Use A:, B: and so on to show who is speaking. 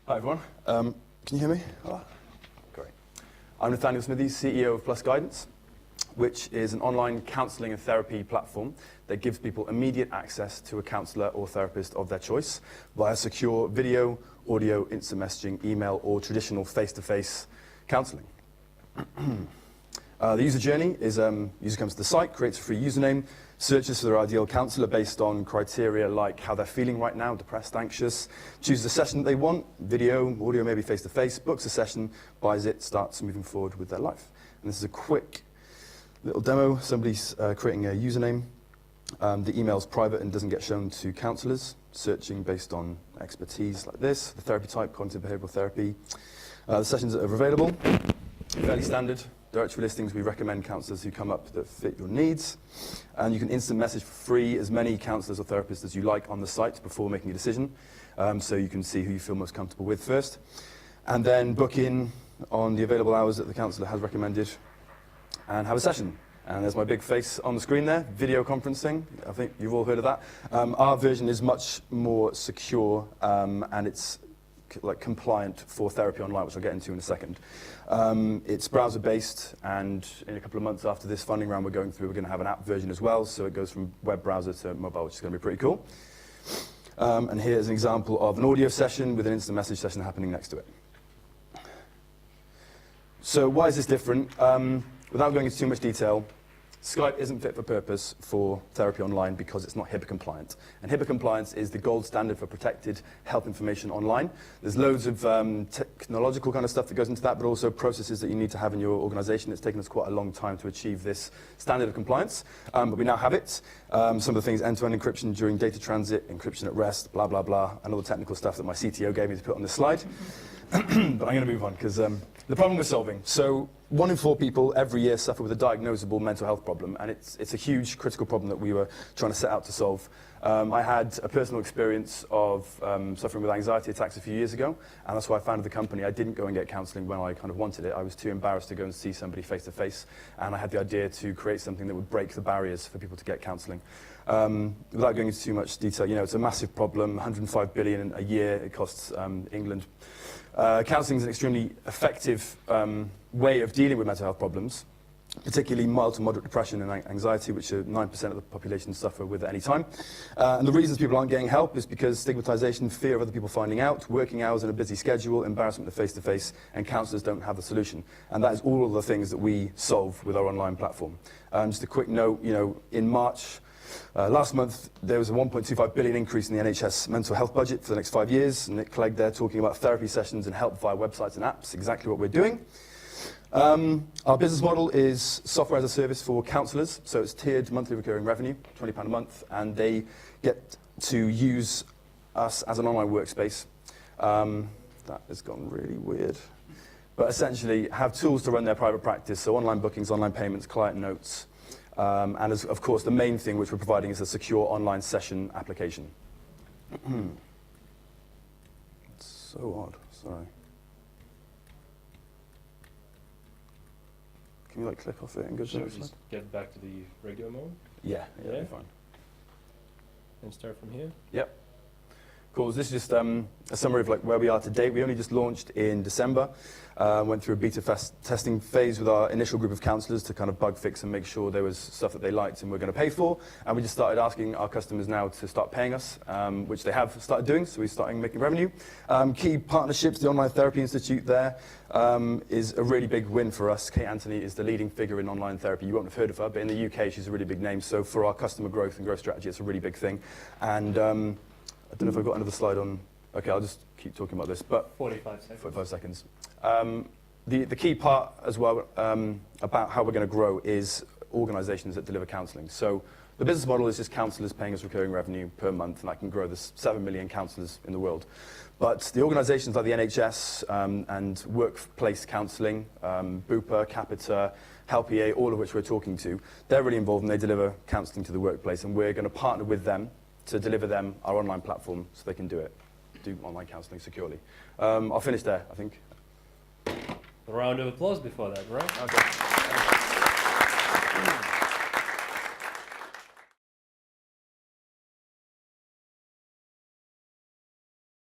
A: Hi everyone. Can you hear me? Oh, great. I'm Nathaniel Smithies, CEO of Plusguidance, which is an online counselling and therapy platform that gives people immediate access to a counsellor or therapist of their choice via secure video, audio, instant messaging, email, or traditional face-to-face counselling. The user journey is, user comes to the site, creates a free username, searches for their ideal counsellor based on criteria like how they're feeling right now, depressed, anxious, chooses a session that they want, video, audio, maybe face-to-face, books a session, buys it, starts moving forward with their life. And this is a quick little demo. Somebody's creating a username. The email's private and doesn't get shown to counsellors, searching based on expertise like this, the therapy type, cognitive behavioural therapy. The sessions that are available, fairly standard. Directory listings, we recommend counsellors who come up that fit your needs. And you can instant message for free as many counsellors or therapists as you like on the site before making a decision. So you can see who you feel most comfortable with first. And then book in on the available hours that the counsellor has recommended and have a session. And there's my big face on the screen there, video conferencing. I think you've all heard of that. Our version is much more secure and it's compliant for therapy online, which I'll get into in a second. It's browser-based, and in a couple of months after this funding round we're going through, we're going to have an app version as well, so it goes from web browser to mobile, which is going to be pretty cool. And here's an example of an audio session with an instant message session happening next to it. So why is this different? Without going into too much detail, Skype isn't fit for purpose for therapy online because it's not HIPAA compliant. And HIPAA compliance is the gold standard for protected health information online. There's loads of technological kind of stuff that goes into that, but also processes that you need to have in your organization. It's taken us quite a long time to achieve this standard of compliance, but we now have it. Some of the things, end-to-end encryption during data transit, encryption at rest, blah, blah, blah, and all the technical stuff that my CTO gave me to put on this slide. But I'm going to move on because the problem we're solving. So 1 in 4 people every year suffer with a diagnosable mental health problem, and it's a huge critical problem that we were trying to set out to solve. I had a personal experience of suffering with anxiety attacks a few years ago, and that's why I founded the company. I didn't go and get counselling when I kind of wanted it. I was too embarrassed to go and see somebody face to face, and I had the idea to create something that would break the barriers for people to get counselling. Without going into too much detail, you know, it's a massive problem, 105 billion a year it costs England. Counselling is an extremely effective way of dealing with mental health problems, particularly mild to moderate depression and anxiety, which 9% of the population suffer with at any time. And the reasons people aren't getting help is because stigmatization, fear of other people finding out, working hours in a busy schedule, embarrassment of face-to-face, and counsellors don't have the solution. And that is all of the things that we solve with our online platform. Just a quick note, you know, in March, last month, there was a 1.25 billion increase in the NHS mental health budget for the next 5 years. Nick Clegg there talking about therapy sessions and help via websites and apps, exactly what we're doing. Our business model is software as a service for counsellors, so it's tiered monthly recurring revenue, £20 a month, and they get to use us as an online workspace. That has gone really weird. But essentially, have tools to run their private practice, so online bookings, online payments, client notes, and as, of course, the main thing which we're providing is a secure online session application. It's so odd, sorry. Can you click off it and go to the next slide?
B: Just get back to the regular mode?
A: Yeah, that'd be fine.
B: And start from here?
A: Yep. Cool. This is just a summary of where we are to date. We only just launched in December. Went through a beta testing phase with our initial group of counsellors to kind of bug fix and make sure there was stuff that they liked and we're going to pay for. And we just started asking our customers now to start paying us, which they have started doing, so we're starting making revenue. Key partnerships, the Online Therapy Institute there is a really big win for us. Kate Anthony is the leading figure in online therapy. You won't have heard of her, but in the UK she's a really big name. So for our customer growth and growth strategy, it's a really big thing. And I don't know if I've got another slide on. Okay, I'll just keep talking about this. But
B: 45 seconds.
A: 45 seconds. The key part as well about how we're going to grow is organisations that deliver counselling. So the business model is just counsellors paying us recurring revenue per month, and I can grow this 7 million counsellors in the world. But the organisations like the NHS and workplace counselling, Bupa, Capita, Help EA, all of which we're talking to, they're really involved and they deliver counselling to the workplace, and we're going to partner with them to deliver them our online platform so they can do online counselling securely. I'll finish there, I think.
B: A round of applause before that, right?
A: Okay.